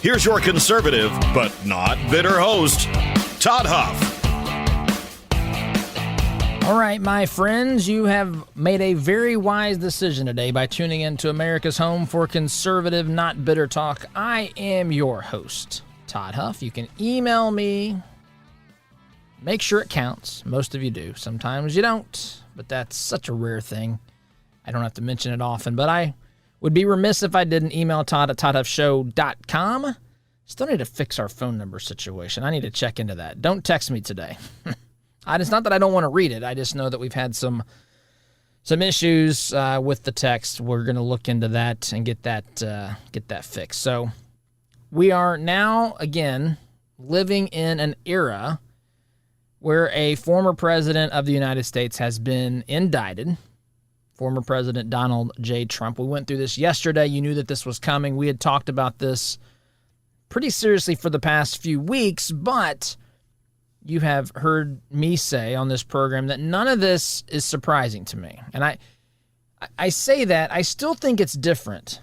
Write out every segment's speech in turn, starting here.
here's your conservative but not bitter host, Todd Huff. All right, my friends, you have made a very wise decision today by tuning in to America's home for conservative, not bitter talk. I am your host, Todd Huff. You can email me. Make sure it counts. Most of you do. Sometimes you don't, but that's such a rare thing. I don't have to mention it often, but I would be remiss if I didn't email Todd at toddhuffshow.com. Still need to fix our phone number situation. I need to check into that. Don't text me today. It's not that I don't want to read it. I just know that we've had some issues with the text. We're going to look into that and get that fixed. So we are now, again, living in an era where a former president of the United States has been indicted, former President Donald J. Trump. We went through this yesterday. You knew that this was coming. We had talked about this pretty seriously for the past few weeks, but you have heard me say on this program that none of this is surprising to me. And I say that. I still think it's different.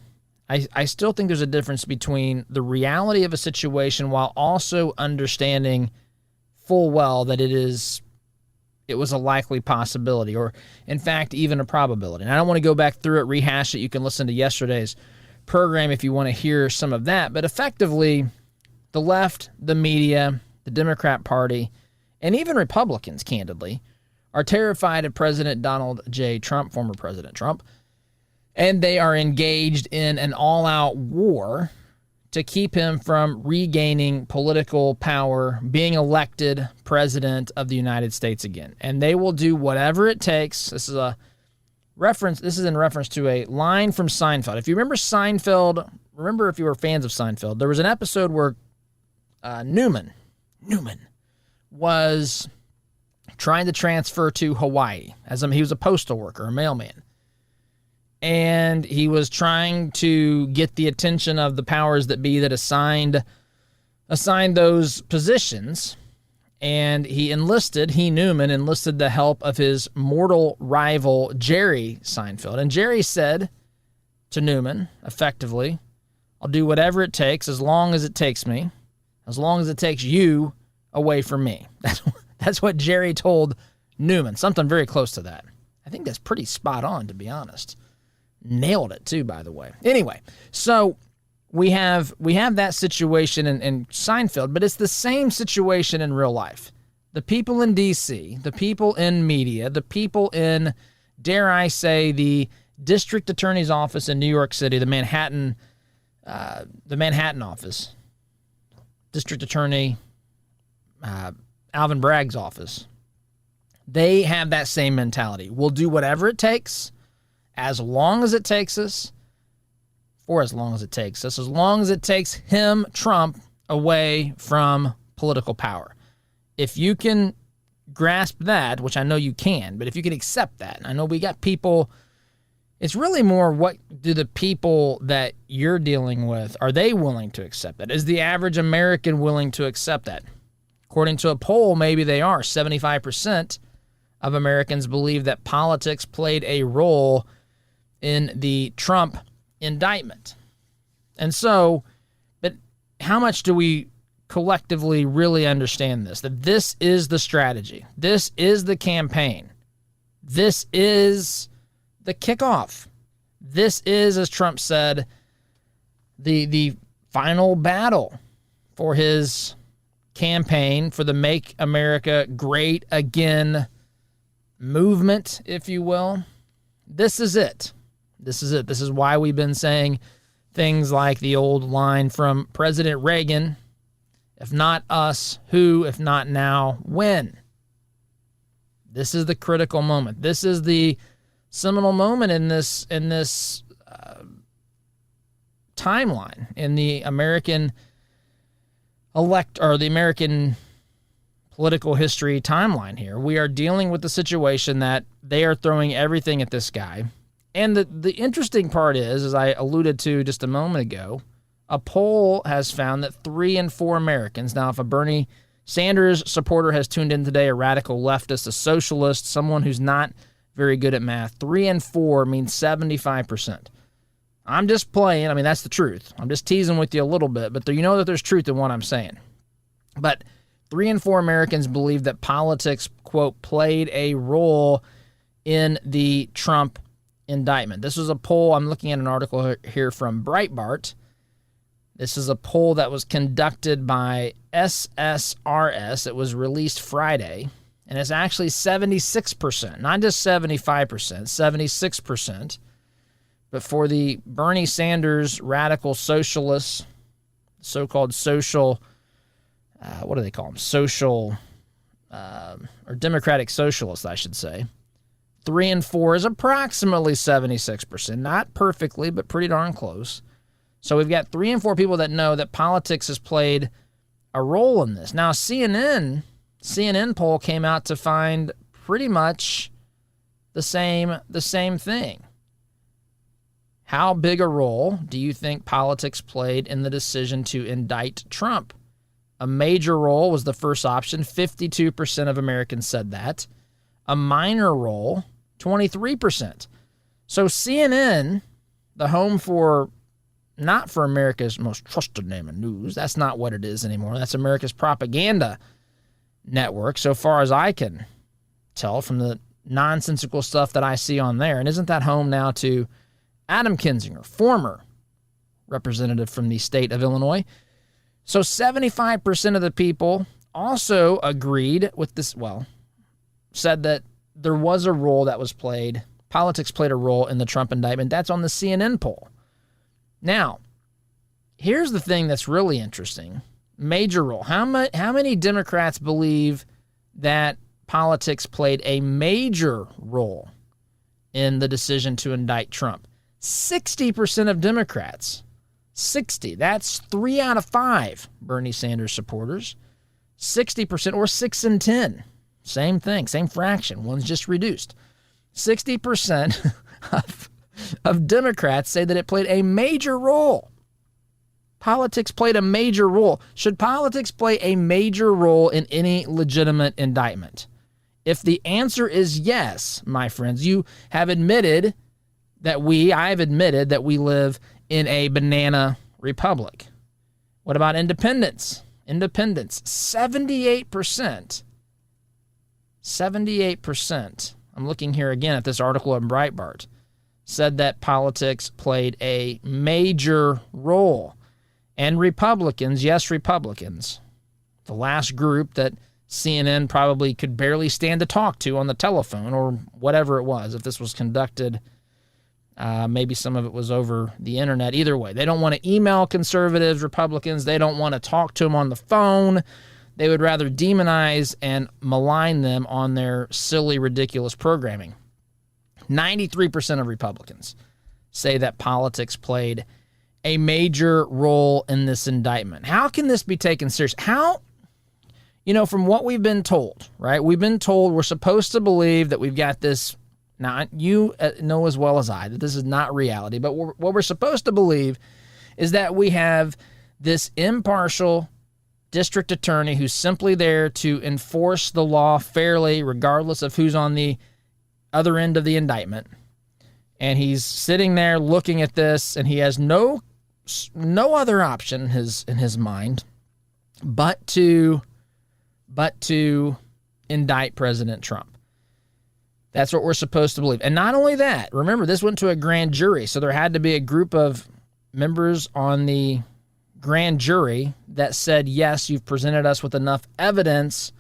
I still think there's a difference between the reality of a situation while also understanding full well that it was a likely possibility, or in fact, even a probability. And I don't want to go back through it, rehash it. You can listen to yesterday's program if you want to hear some of that. But effectively, the left, the media, the Democrat Party, and even Republicans, candidly, are terrified of President Donald J. Trump, former President Trump, and they are engaged in an all-out war to keep him from regaining political power, being elected president of the United States again. And they will do whatever it takes. This is in reference to a line from Seinfeld. If you remember Seinfeld, if you were fans of Seinfeld, there was an episode where Newman was trying to transfer to Hawaii he was a postal worker, a mailman. And he was trying to get the attention of the powers that be that assigned those positions. And Newman enlisted the help of his mortal rival, Jerry Seinfeld. And Jerry said to Newman, effectively, I'll do whatever it takes as long as it takes me, as long as it takes you away from me. That's what Jerry told Newman. Something very close to that. I think that's pretty spot on, to be honest. Nailed it, too, by the way. Anyway, so we have that situation in Seinfeld, but it's the same situation in real life. The people in D.C., the people in media, the people in, dare I say, the district attorney's office in New York City, the Manhattan office, district attorney Alvin Bragg's office, they have that same mentality. We'll do whatever it takes, as long as it takes us, as long as it takes him, Trump, away from political power. If you can grasp that, which I know you can, but if you can accept that, I know we got people, it's really more what do the people that you're dealing with, are they willing to accept that? Is the average American willing to accept that? According to a poll, maybe they are. 75% of Americans believe that politics played a role in the Trump indictment. And so, but how much do we collectively really understand this? That this is the strategy. This is the campaign. This is the kickoff. This is, as Trump said, the final battle for his campaign, for the Make America Great Again movement, if you will. This is it. This is why we've been saying things like the old line from President Reagan, if not us, who? If not now, when? This is the critical moment. This is the seminal moment in this timeline, in the American the American political history timeline here. We are dealing with the situation that they are throwing everything at this guy. And the interesting part is, as I alluded to just a moment ago, a poll has found that 3 in 4 Americans, now if a Bernie Sanders supporter has tuned in today, a radical leftist, a socialist, someone who's not very good at math, 3 in 4 means 75%. I'm just playing. I mean, that's the truth. I'm just teasing with you a little bit, but you know that there's truth in what I'm saying. But 3 in 4 Americans believe that politics, quote, played a role in the Trump indictment. This was a poll. I'm looking at an article here from Breitbart. This is a poll that was conducted by SSRS. It was released Friday, and it's actually 76%, not just 75%, 76%. But for the Bernie Sanders radical socialists, so-called social, what do they call them? Social, or democratic socialists, I should say. 3 in 4 is approximately 76%. Not perfectly, but pretty darn close. So we've got 3 in 4 people that know that politics has played a role in this. Now, CNN poll came out to find pretty much the same thing. How big a role do you think politics played in the decision to indict Trump? A major role was the first option. 52% of Americans said that. A minor role, 23%. So CNN, the home for, not for America's most trusted name in news, that's not what it is anymore. That's America's propaganda network, so far as I can tell from the nonsensical stuff that I see on there. And isn't that home now to Adam Kinzinger, former representative from the state of Illinois? So 75% of the people also agreed with this, said that there was a role that was played, politics played a role in the Trump indictment. That's on the CNN poll. Now, here's the thing that's really interesting. Major role. How many Democrats believe that politics played a major role in the decision to indict Trump? 60% of Democrats. 60. That's 3 out of 5 Bernie Sanders supporters. 60%, or 6 in 10. Same thing, same fraction. One's just reduced. 60% of Democrats say that it played a major role. Politics played a major role. Should politics play a major role in any legitimate indictment? If the answer is yes, my friends, you have admitted that I have admitted that we live in a banana republic. What about independence? 78%. 78%. I'm looking here again at this article in Breitbart. Said that politics played a major role. And Republicans, yes, Republicans, the last group that CNN probably could barely stand to talk to on the telephone or whatever it was, if this was conducted, maybe some of it was over the internet. Either way, they don't want to email conservatives, Republicans. They don't want to talk to them on the phone. They would rather demonize and malign them on their silly, ridiculous programming. 93% of Republicans say that politics played a major role in this indictment. How can this be taken serious? How, from what we've been told, right? We've been told we're supposed to believe that we've got this. Now, you know as well as I that this is not reality, but what we're supposed to believe is that we have this impartial district attorney who's simply there to enforce the law fairly, regardless of who's on the other end of the indictment. And he's sitting there looking at this, and he has no other option in his mind but to indict President Trump. That's what we're supposed to believe. And not only that, remember, this went to a grand jury, so there had to be a group of members on the grand jury that said, yes, you've presented us with enough evidence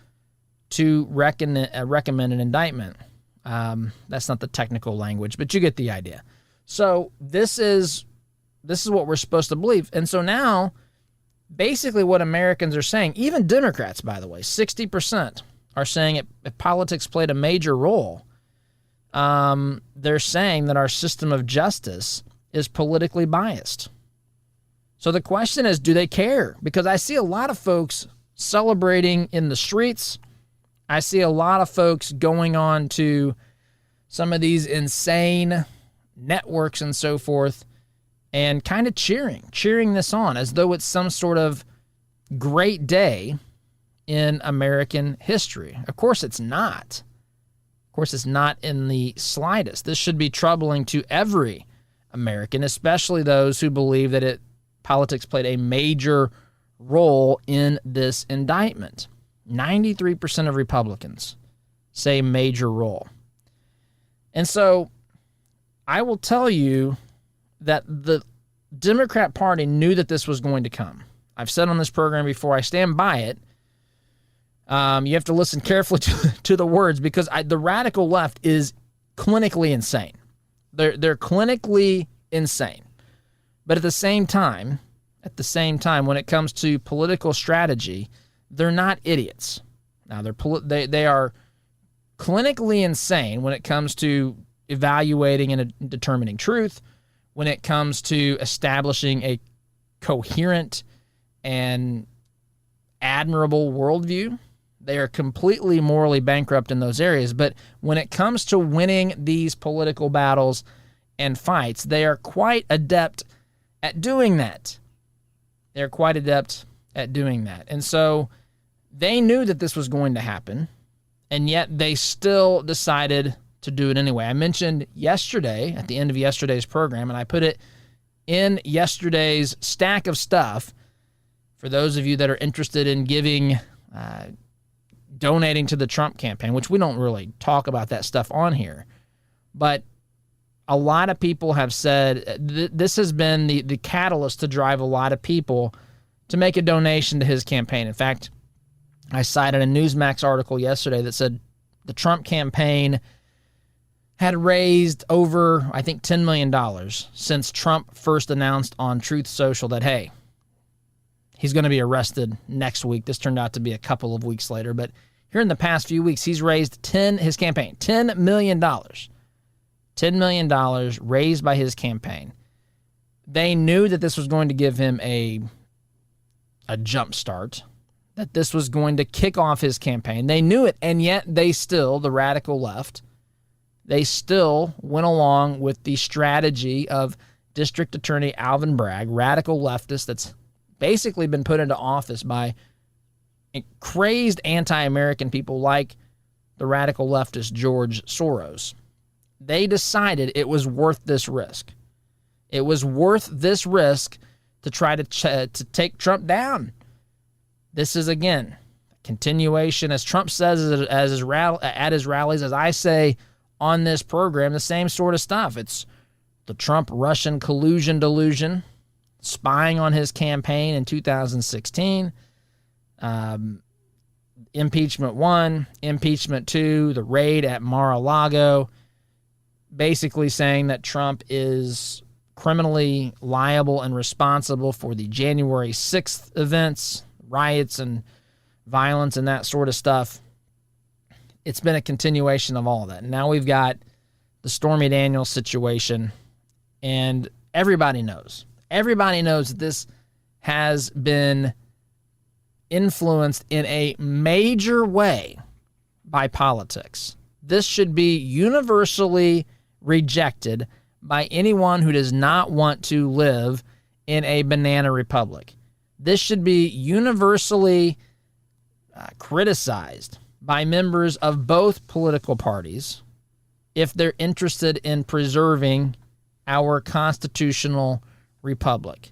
to recommend an indictment. That's not the technical language, but you get the idea. So this is what we're supposed to believe. And so now, basically what Americans are saying, even Democrats, by the way, 60% are saying if politics played a major role, they're saying that our system of justice is politically biased. So the question is, do they care? Because I see a lot of folks celebrating in the streets. I see a lot of folks going on to some of these insane networks and so forth and kind of cheering this on as though it's some sort of great day in American history. Of course it's not. Of course it's not in the slightest. This should be troubling to every American, especially those who believe that politics played a major role in this indictment. 93% of Republicans say major role. And so I will tell you that the Democrat Party knew that this was going to come. I've said on this program before, I stand by it. You have to listen carefully to the words, because the radical left is clinically insane. They're clinically insane. But at the same time, when it comes to political strategy, they're not idiots. Now they are clinically insane when it comes to evaluating and determining truth, when it comes to establishing a coherent and admirable worldview. They are completely morally bankrupt in those areas. But when it comes to winning these political battles and fights, they are quite adept at doing that. And so they knew that this was going to happen, and yet they still decided to do it anyway. I mentioned yesterday, at the end of yesterday's program, and I put it in yesterday's stack of stuff for those of you that are interested in donating to the Trump campaign, which we don't really talk about that stuff on here. But a lot of people have said this has been the catalyst to drive a lot of people to make a donation to his campaign. In fact, I cited a Newsmax article yesterday that said the Trump campaign had raised over, I think, $10 million since Trump first announced on Truth Social that, hey, he's going to be arrested next week. This turned out to be a couple of weeks later. But here in the past few weeks, he's raised $10 million. $10 million raised by his campaign. They knew that this was going to give him a jump start, that this was going to kick off his campaign. They knew it, and yet they still, the radical left, they still went along with the strategy of District Attorney Alvin Bragg, radical leftist that's basically been put into office by crazed anti-American people like the radical leftist George Soros. They decided it was worth this risk. It was worth this risk to try to take Trump down. This is, again, a continuation, as Trump says at his rallies, as I say on this program, the same sort of stuff. It's the Trump-Russian collusion delusion, spying on his campaign in 2016, impeachment 1, impeachment 2, the raid at Mar-a-Lago, basically saying that Trump is criminally liable and responsible for the January 6th events, riots and violence and that sort of stuff. It's been a continuation of all of that. Now we've got the Stormy Daniels situation, and everybody knows that this has been influenced in a major way by politics. This should be universally rejected by anyone who does not want to live in a banana republic. This should be universally criticized by members of both political parties if they're interested in preserving our constitutional republic.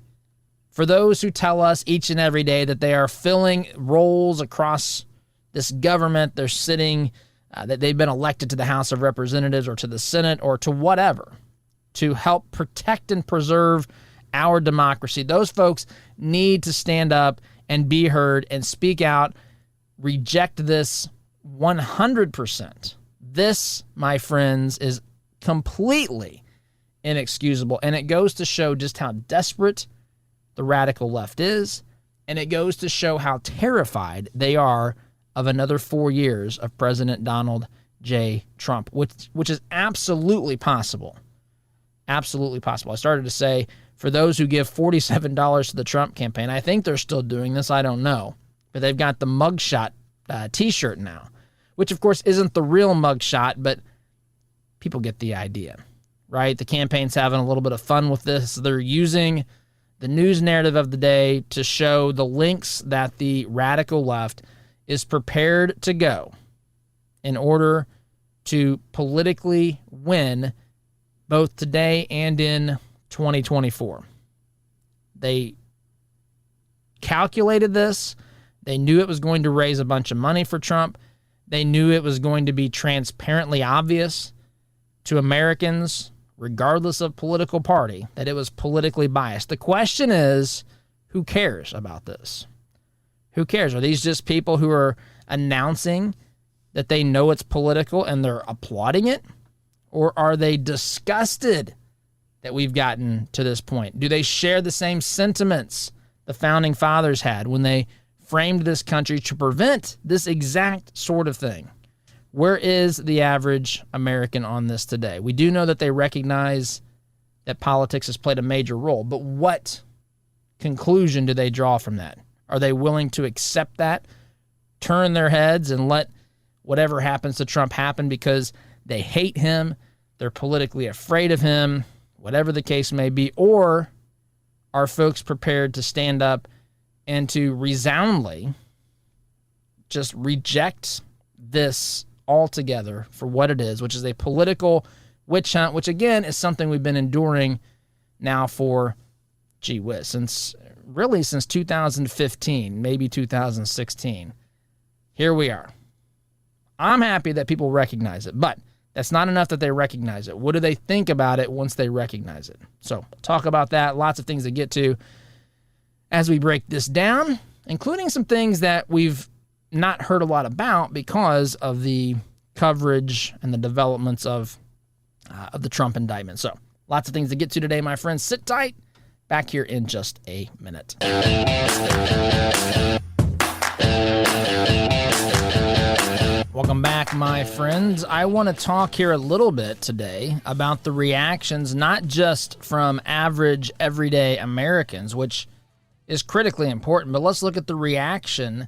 For those who tell us each and every day that they are filling roles across this government, they're sitting, that they've been elected to the House of Representatives or to the Senate or to whatever, to help protect and preserve our democracy, those folks need to stand up and be heard and speak out, reject this 100%. This, my friends, is completely inexcusable, and it goes to show just how desperate the radical left is, and it goes to show how terrified they are of another 4 years of President Donald J. Trump, which is absolutely possible. Absolutely possible. I started to say, for those who give $47 to the Trump campaign, I think they're still doing this, I don't know, but they've got the mugshot t-shirt now, which of course isn't the real mugshot, but people get the idea, right? The campaign's having a little bit of fun with this. They're using the news narrative of the day to show the lengths that the radical left is prepared to go in order to politically win both today and in 2024. They calculated this. They knew it was going to raise a bunch of money for Trump. They knew it was going to be transparently obvious to Americans, regardless of political party, that it was politically biased. The question is, who cares about this? Who cares? Are these just people who are announcing that they know it's political and they're applauding it? Or are they disgusted that we've gotten to this point? Do they share the same sentiments the founding fathers had when they framed this country to prevent this exact sort of thing? Where is the average American on this today? We do know that they recognize that politics has played a major role, but what conclusion do they draw from that? Are they willing to accept that, turn their heads, and let whatever happens to Trump happen because they hate him, they're politically afraid of him, whatever the case may be? Or are folks prepared to stand up and to resoundly just reject this altogether for what it is, which is a political witch hunt, which again is something we've been enduring now for, since 2015, maybe 2016. Here we are. I'm happy that people recognize it, but that's not enough that they recognize it. What do they think about it once they recognize it? So talk about that. Lots of things to get to as we break this down, including some things that we've not heard a lot about because of the coverage and the developments of the Trump indictment. So lots of things to get to today, my friends. Sit tight. Back here in just a minute. Welcome back, my friends. I want to talk here a little bit today about the reactions, not just from average, everyday Americans, which is critically important, but let's look at the reaction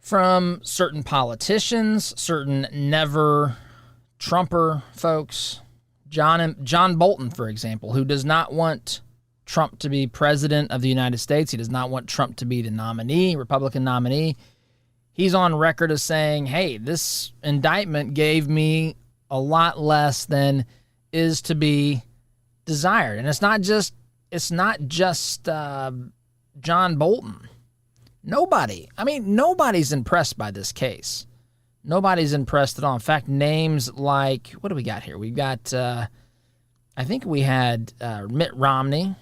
from certain politicians, certain never-Trumper folks. John Bolton, for example, who does not want Trump to be president of the United States. He does not want Trump to be the nominee, Republican nominee. He's on record as saying, hey, this indictment gave me a lot less than is to be desired. And it's not just John Bolton. Nobody's impressed by this case. Nobody's impressed at all. In fact, names like, what do we got here? We've got, I think we had Mitt Romney.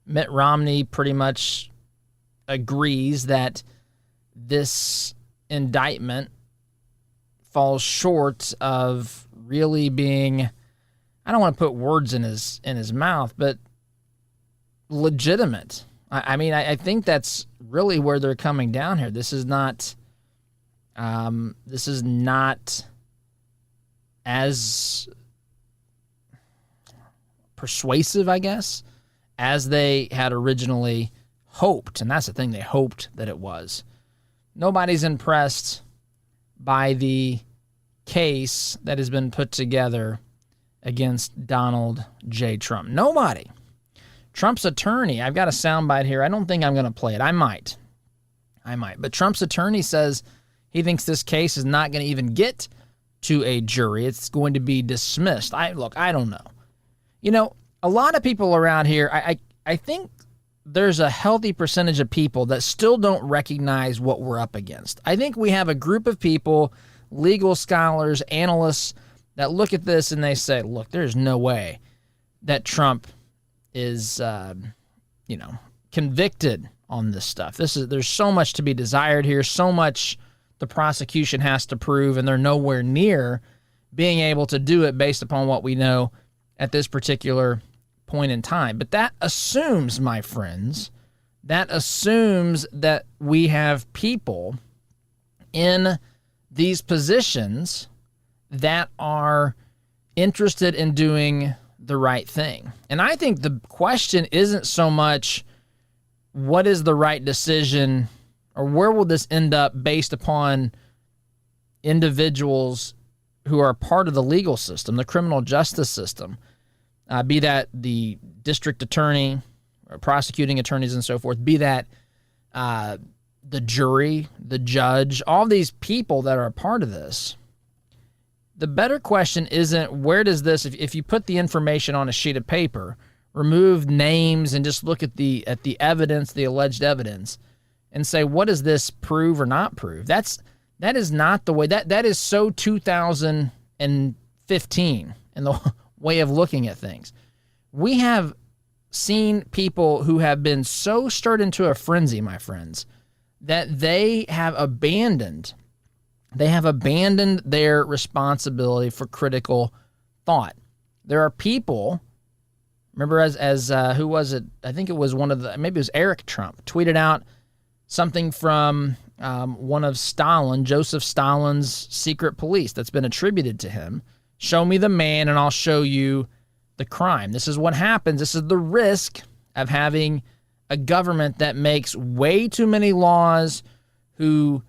Mitt Romney pretty much agrees that this indictment falls short of really being, I don't want to put words in his mouth, but legitimate. I think that's really where they're coming down here. This is not as persuasive, I guess, as they had originally hoped. And that's the thing, they hoped that it was. Nobody's impressed by the case that has been put together against Donald J. Trump. Nobody. Trump's attorney, I've got a soundbite here. I don't think I'm going to play it. I might. But Trump's attorney says he thinks this case is not going to even get to a jury. It's going to be dismissed. I don't know. A lot of people around here, I think there's a healthy percentage of people that still don't recognize what we're up against. I think we have a group of people, legal scholars, analysts, that look at this and they say, look, there's no way that Trump is, convicted on this stuff. There's so much to be desired here, so much the prosecution has to prove, and they're nowhere near being able to do it based upon what we know at this particular point in time. But that assumes, my friends, that we have people in these positions that are interested in doing the right thing. And I think the question isn't so much what is the right decision or where will this end up based upon individuals who are part of the legal system, the criminal justice system, be that the district attorney or prosecuting attorneys and so forth, be that the jury, the judge, all these people that are a part of this. The better question isn't where does this, if you put the information on a sheet of paper, remove names and just look at the evidence, the alleged evidence, and say, what does this prove or not prove? That is not the way. That is so 2015 in the way of looking at things. We have seen people who have been so stirred into a frenzy, my friends, that they have abandoned their responsibility for critical thought. There are people, remember as who was it? I think it was maybe it was Eric Trump, tweeted out something from one of Joseph Stalin's secret police that's been attributed to him. Show me the man and I'll show you the crime. This is what happens. This is the risk of having a government that makes way too many laws, who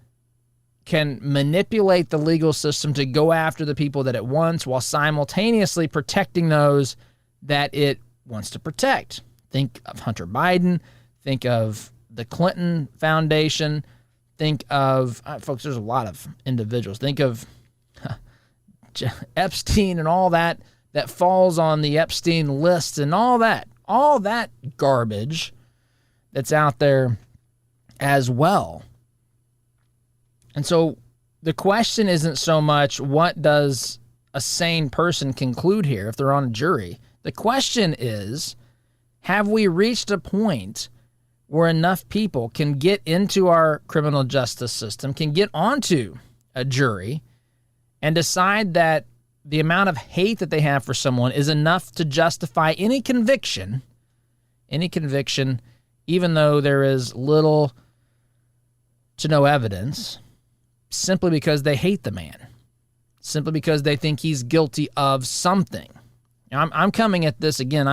can manipulate the legal system to go after the people that it wants while simultaneously protecting those that it wants to protect. Think of Hunter Biden. Think of the Clinton Foundation. Think of, folks, there's a lot of individuals. Think of Epstein and all that falls on the Epstein list and all that garbage that's out there as well. And so the question isn't so much what does a sane person conclude here if they're on a jury. The question is, have we reached a point where enough people can get into our criminal justice system, can get onto a jury, and decide that the amount of hate that they have for someone is enough to justify any conviction, even though there is little to no evidence, simply because they hate the man, simply because they think he's guilty of something. Now, I'm coming at this again.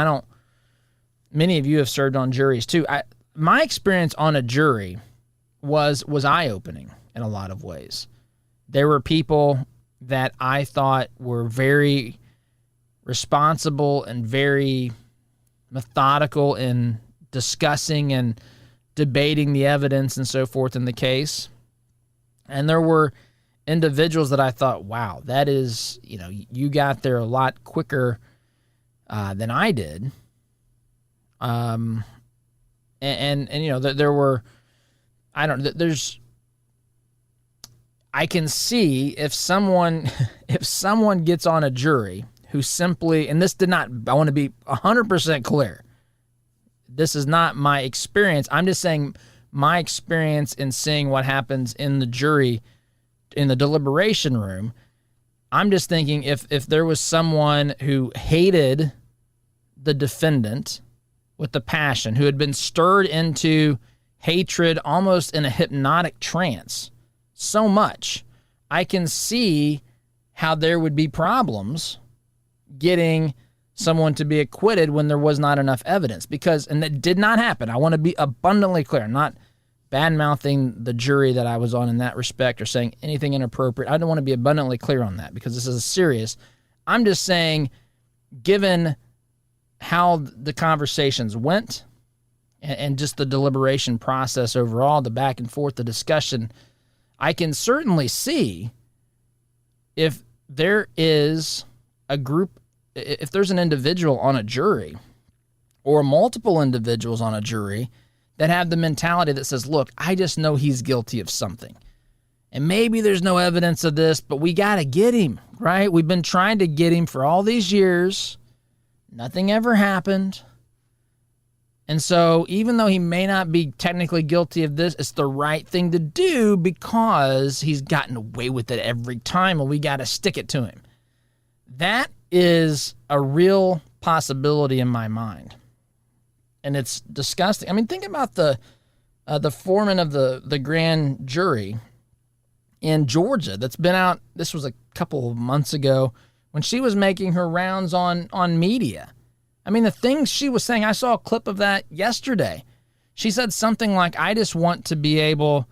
Many of you have served on juries too. My experience on a jury was eye-opening in a lot of ways. There were people that I thought were very responsible and very methodical in discussing and debating the evidence and so forth in the case. And there were individuals that I thought, wow, that is, you got there a lot quicker than I did. And there were, I can see if someone gets on a jury who simply, and I want to be 100% clear, this is not my experience. I'm just saying my experience in seeing what happens in the jury, in the deliberation room. I'm just thinking if there was someone who hated the defendant with the passion, who had been stirred into hatred almost in a hypnotic trance so much, I can see how there would be problems getting someone to be acquitted when there was not enough evidence. And that did not happen. I want to be abundantly clear. I'm not bad-mouthing the jury that I was on in that respect or saying anything inappropriate. I don't want to be abundantly clear on that because this is serious. I'm just saying, given how the conversations went and just the deliberation process overall, the back and forth, the discussion, I can certainly see if there is a group, if there's an individual on a jury or multiple individuals on a jury that have the mentality that says, look, I just know he's guilty of something. And maybe there's no evidence of this, but we got to get him, right? We've been trying to get him for all these years. Nothing ever happened. And so even though he may not be technically guilty of this, it's the right thing to do because he's gotten away with it every time and we got to stick it to him. That is a real possibility in my mind. And it's disgusting. I mean, think about the foreman of the grand jury in Georgia that's been out. This was a couple of months ago when she was making her rounds on media. I mean, the things she was saying, I saw a clip of that yesterday. She said something like, I just want to be able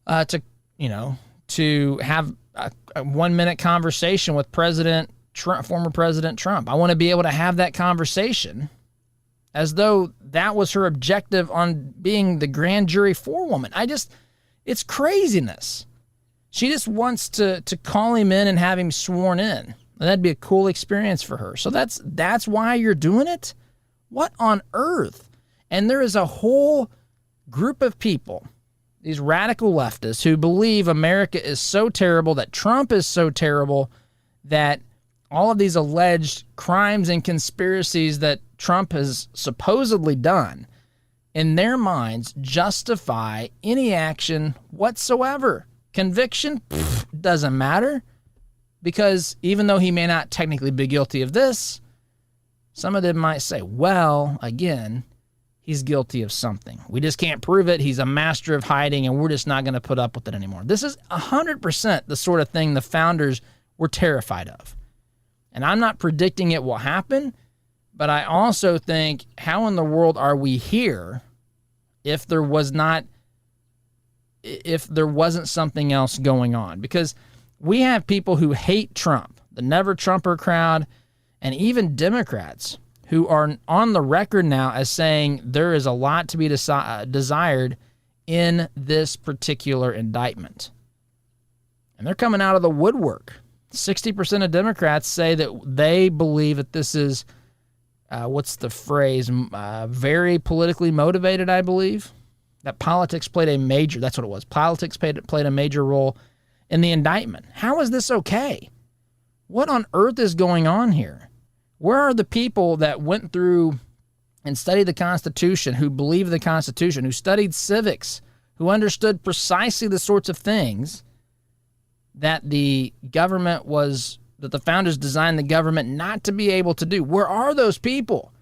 to have a 1-minute conversation with former President Trump. I want to be able to have that conversation as though that was her objective on being the grand jury forewoman. It's craziness. She just wants to call him in and have him sworn in. And that'd be a cool experience for her. So that's why you're doing it? What on earth? And there is a whole group of people, these radical leftists, who believe America is so terrible, that Trump is so terrible, that all of these alleged crimes and conspiracies that Trump has supposedly done, in their minds, justify any action whatsoever. Conviction doesn't matter, because even though he may not technically be guilty of this, some of them might say, well, again, he's guilty of something. We just can't prove it. He's a master of hiding, and we're just not going to put up with it anymore. This is 100% the sort of thing the founders were terrified of. And I'm not predicting it will happen, but I also think, how in the world are we here if there wasn't something else going on? Because we have people who hate Trump, the Never Trumper crowd, and even Democrats who are on the record now as saying there is a lot to be desired in this particular indictment. And they're coming out of the woodwork. 60% of Democrats say that they believe that this is, what's the phrase, very politically motivated, I believe. That politics played a major, that's what it was, politics played a major role in the indictment. How is this okay? What on earth is going on here? Where are the people that went through and studied the Constitution, who believed the Constitution, who studied civics, who understood precisely the sorts of things that the founders designed the government not to be able to do? Where are those people?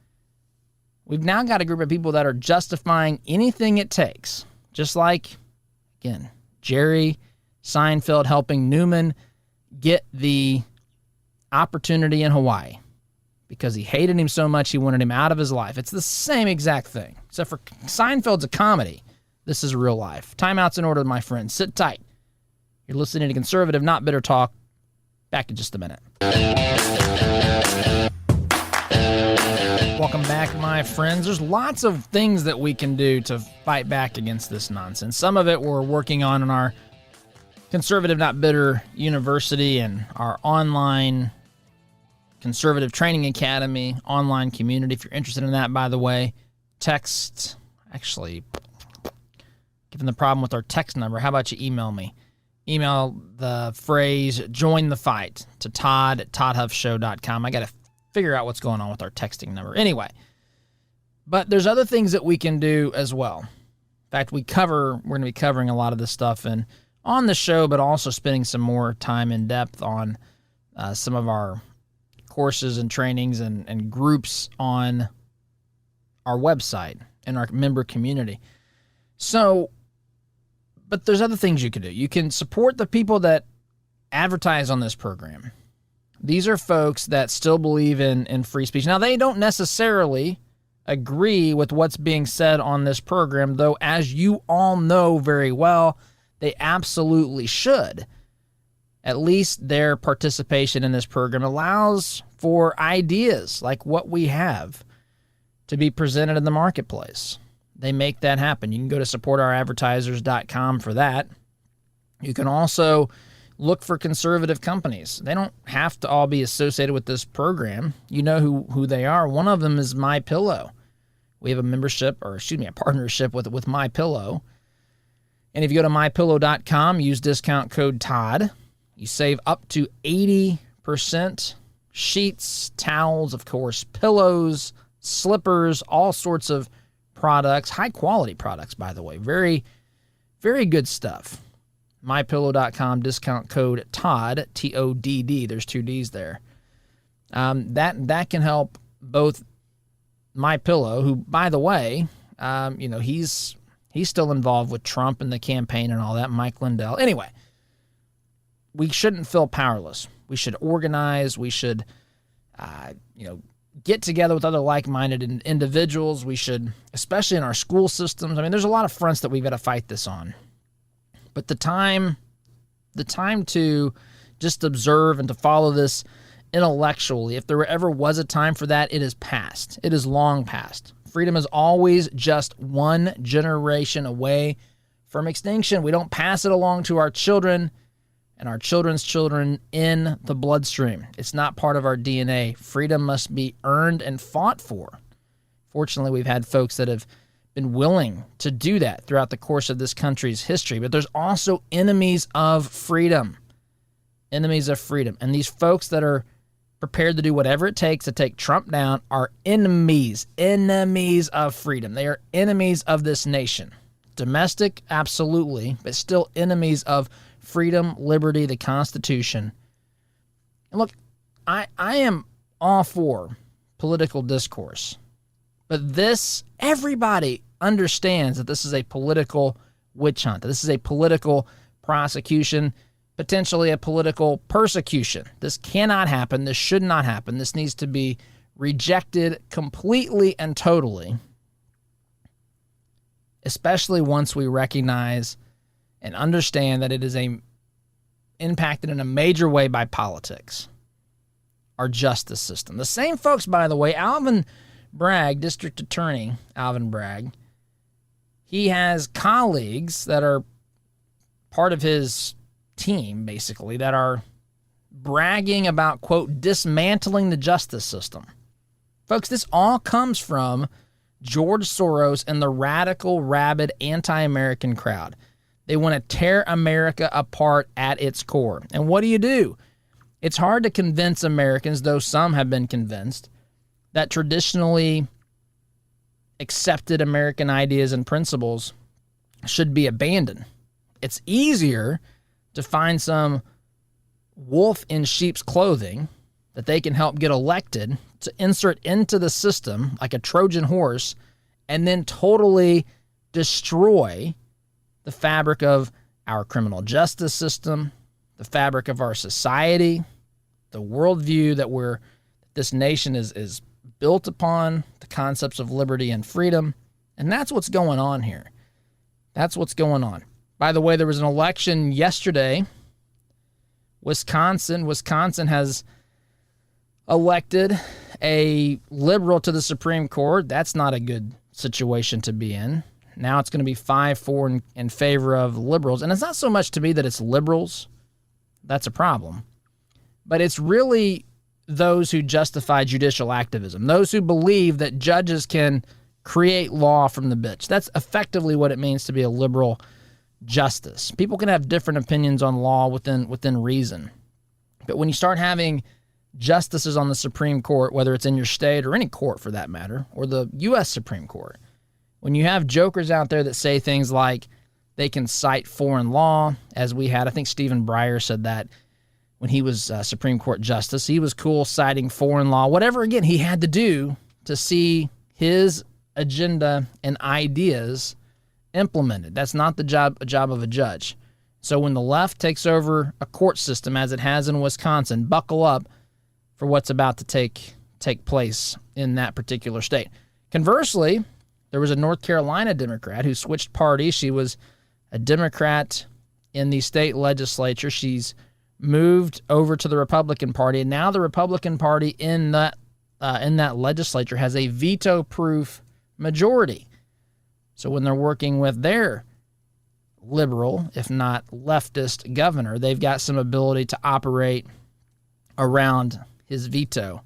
We've now got a group of people that are justifying anything it takes, just like, again, Jerry Seinfeld helping Newman get the opportunity in Hawaii because he hated him so much he wanted him out of his life. It's the same exact thing, except for Seinfeld's a comedy. This is real life. Timeout's in order, my friends. Sit tight. You're listening to Conservative Not Bitter Talk. Back in just a minute. Welcome back, my friends. There's lots of things that we can do to fight back against this nonsense. Some of it we're working on in our Conservative Not Bitter University and our online Conservative Training Academy online community. If you're interested in that, by the way, text, actually, given the problem with our text number, how about you email me? Email the phrase, join the fight, to todd@toddhuffshow.com. I got to figure out what's going on with our texting number. Anyway, but there's other things that we can do as well. In fact, we're going to be covering a lot of this stuff on the show, but also spending some more time in depth on some of our courses and trainings and groups on our website and our member community. So, but there's other things you can do. You can support the people that advertise on this program. These are folks that still believe in free speech. Now, they don't necessarily agree with what's being said on this program, though, as you all know very well, they absolutely should. At least their participation in this program allows for ideas like what we have to be presented in the marketplace. They make that happen. You can go to supportouradvertisers.com for that. You can also look for conservative companies. They don't have to all be associated with this program. You know who they are. One of them is MyPillow. We have a partnership with MyPillow. And if you go to mypillow.com, use discount code Todd, you save up to 80%. Sheets, towels, of course, pillows, slippers, all sorts of products, high-quality products, by the way. Very, very good stuff. MyPillow.com, discount code Todd, T-O-D-D. There's 2 D's there. That can help both MyPillow, who, by the way, he's still involved with Trump and the campaign and all that, Mike Lindell. Anyway, we shouldn't feel powerless. We should organize. We should, get together with other like-minded individuals. We should, especially in our school systems. I mean, there's a lot of fronts that we've got to fight this on. But the time to just observe and to follow this intellectually, if there ever was a time for that, it is past. It is long past. Freedom is always just one generation away from extinction. We don't pass it along to our children and our children's children in the bloodstream. It's not part of our DNA. Freedom must be earned and fought for. Fortunately, we've had folks that have been willing to do that throughout the course of this country's history. But there's also enemies of freedom. Enemies of freedom. And these folks that are prepared to do whatever it takes to take Trump down are enemies of freedom. They are enemies of this nation. Domestic, absolutely, but still enemies of freedom, liberty, the Constitution. And look, I am all for political discourse, but everybody understands that this is a political witch hunt, that this is a political prosecution, potentially a political persecution. This cannot happen. This should not happen. This needs to be rejected completely and totally, especially once we recognize and understand that it is impacted in a major way by politics, our justice system. The same folks, by the way, Alvin Bragg, District Attorney Alvin Bragg, he has colleagues that are part of his team, basically, that are bragging about, quote, dismantling the justice system. Folks, this all comes from George Soros and the radical, rabid, anti-American crowd. They want to tear America apart at its core. And what do? It's hard to convince Americans, though some have been convinced, that traditionally accepted American ideas and principles should be abandoned. It's easier to find some wolf in sheep's clothing that they can help get elected to insert into the system like a Trojan horse and then totally destroy the fabric of our criminal justice system, the fabric of our society, the worldview that this nation is built upon, the concepts of liberty and freedom. And that's what's going on here. That's what's going on. By the way, there was an election yesterday. Wisconsin has elected a liberal to the Supreme Court. That's not a good situation to be in. Now it's going to be 5-4 in favor of liberals. And it's not so much to me that it's liberals. That's a problem. But it's really those who justify judicial activism, those who believe that judges can create law from the bench. That's effectively what it means to be a liberal justice. People can have different opinions on law within reason. But when you start having justices on the Supreme Court, whether it's in your state or any court for that matter, or the U.S. Supreme Court, when you have jokers out there that say things like they can cite foreign law, as we had, I think Stephen Breyer said that when he was Supreme Court Justice, he was cool citing foreign law, whatever, again, he had to do to see his agenda and ideas implemented. That's not the job of a judge. So when the left takes over a court system, as it has in Wisconsin, buckle up for what's about to take place in that particular state. Conversely, there was a North Carolina Democrat who switched parties. She was a Democrat in the state legislature. She's moved over to the Republican Party, and now the Republican Party in that legislature has a veto-proof majority. So when they're working with their liberal, if not leftist governor, they've got some ability to operate around his veto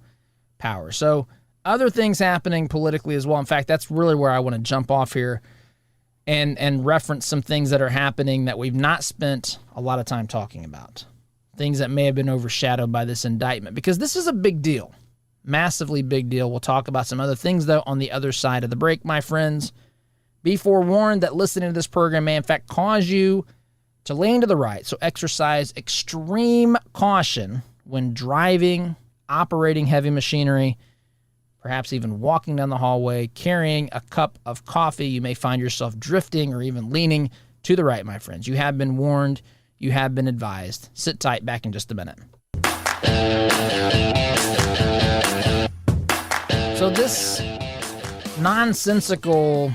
power. So other things happening politically as well. In fact, that's really where I want to jump off here and reference some things that are happening that we've not spent a lot of time talking about. Things that may have been overshadowed by this indictment, because this is a big deal, massively big deal. We'll talk about some other things, though, on the other side of the break, my friends. Be forewarned that listening to this program may, in fact, cause you to lean to the right. So exercise extreme caution when driving, operating heavy machinery, perhaps even walking down the hallway, carrying a cup of coffee. You may find yourself drifting or even leaning to the right, my friends. You have been warned. You have been advised. Sit tight. Back in just a minute. So this nonsensical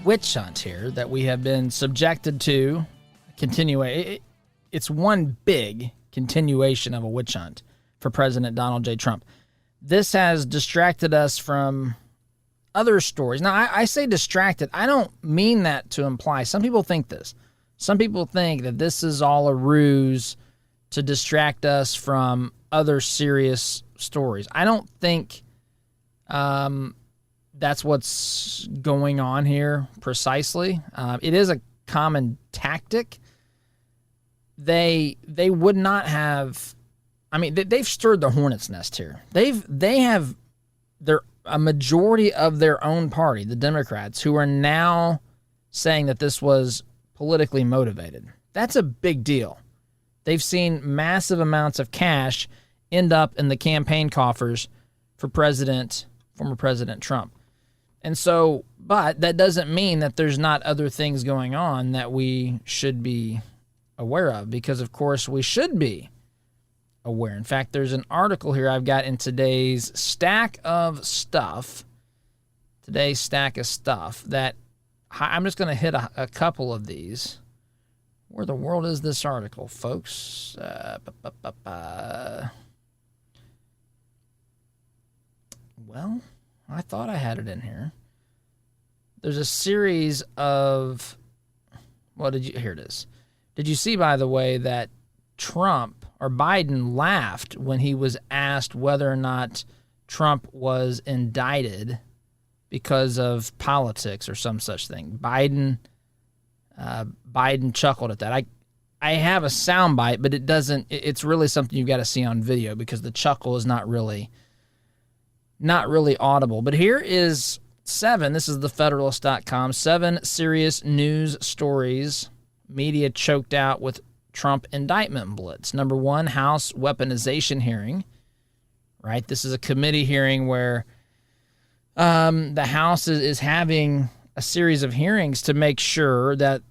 witch hunt here that we have been subjected to it's one big continuation of a witch hunt for President Donald J. Trump. This has distracted us from other stories. Now, I say distracted. I don't mean that to imply. Some people think this. Some people think that this is all a ruse to distract us from other serious stories. I don't think that's what's going on here precisely. It is a common tactic. They would not have. I mean, they've stirred the hornet's nest here. They have a majority of their own party, the Democrats, who are now saying that this was politically motivated. That's a big deal. They've seen massive amounts of cash end up in the campaign coffers for former President Trump. And so, but that doesn't mean that there's not other things going on that we should be aware of, because of course we should be aware. In fact, there's an article here I've got in today's stack of stuff that I'm just going to hit a couple of these. Where the world is this article, folks? Well, I thought I had it in here. There's a series of... Here it is. Did you see, by the way, that Biden laughed when he was asked whether or not Trump was indicted because of politics or some such thing? Biden chuckled at that. I have a soundbite, but it's really something you've got to see on video because the chuckle is not really audible. But here is 7, this is thefederalist.com, 7 serious news stories media choked out with Trump indictment blitz. Number 1, House weaponization hearing. Right? This is a committee hearing where the House is having a series of hearings to make sure that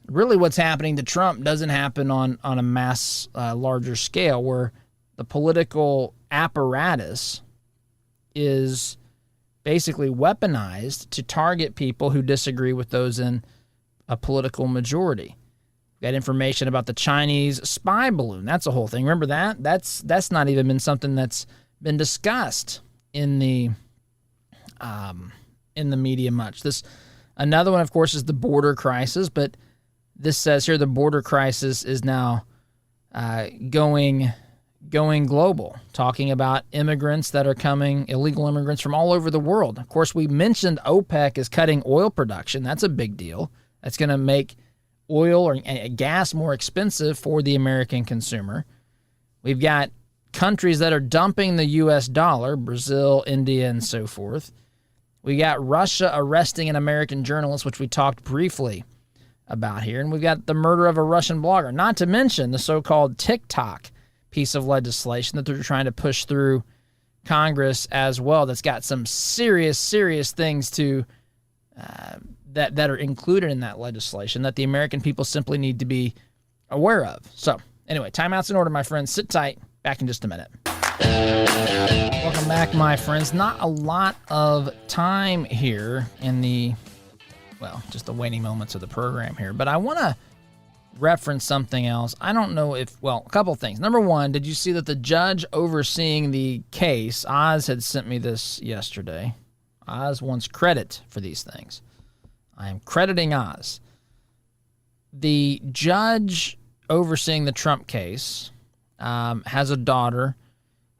really what's happening to Trump doesn't happen on a mass, larger scale, where the political apparatus is basically weaponized to target people who disagree with those in a political majority. We got information about the Chinese spy balloon. That's a whole thing. Remember that? That's not even been something that's been discussed in the media much. Another one, of course, is the border crisis, but this says here the border crisis is now going global, talking about immigrants that are coming, illegal immigrants from all over the world. Of course, we mentioned OPEC is cutting oil production. That's a big deal. That's going to make oil or gas more expensive for the American consumer. We've got countries that are dumping the U.S. dollar, Brazil, India, and so forth. We got Russia arresting an American journalist, which we talked briefly about here. And we've got the murder of a Russian blogger, not to mention the so-called TikTok piece of legislation that they're trying to push through Congress as well. That's got some serious things to that are included in that legislation that the American people simply need to be aware of. So anyway, timeout's in order, my friends. Sit tight. Back in just a minute. Welcome back, my friends. Not a lot of time here in just the waning moments of the program here, but I want to reference something else. I don't know a couple things. Number 1, did you see that the judge overseeing the case, Oz had sent me this yesterday. Oz wants credit for these things. I am crediting Oz. The judge overseeing the Trump case has a daughter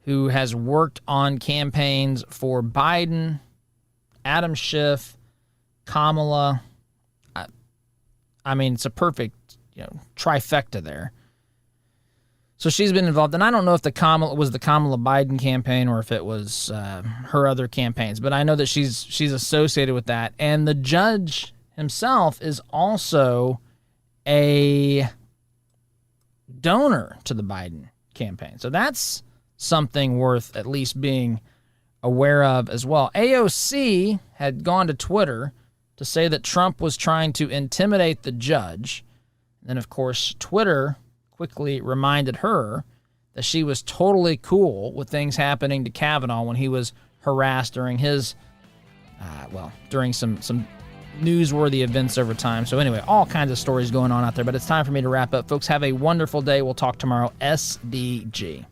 who has worked on campaigns for Biden, Adam Schiff, Kamala. I mean, it's a perfect trifecta there. So she's been involved, and I don't know if the Kamala Biden campaign or if it was her other campaigns, but I know that she's associated with that. And the judge himself is also a donor to the Biden campaign. So that's something worth at least being aware of as well. AOC had gone to Twitter to say that Trump was trying to intimidate the judge. And, of course, Twitter quickly reminded her that she was totally cool with things happening to Kavanaugh when he was harassed during his, during some newsworthy events over time. So anyway, all kinds of stories going on out there, but it's time for me to wrap up. Folks, have a wonderful day. We'll talk tomorrow. SDG.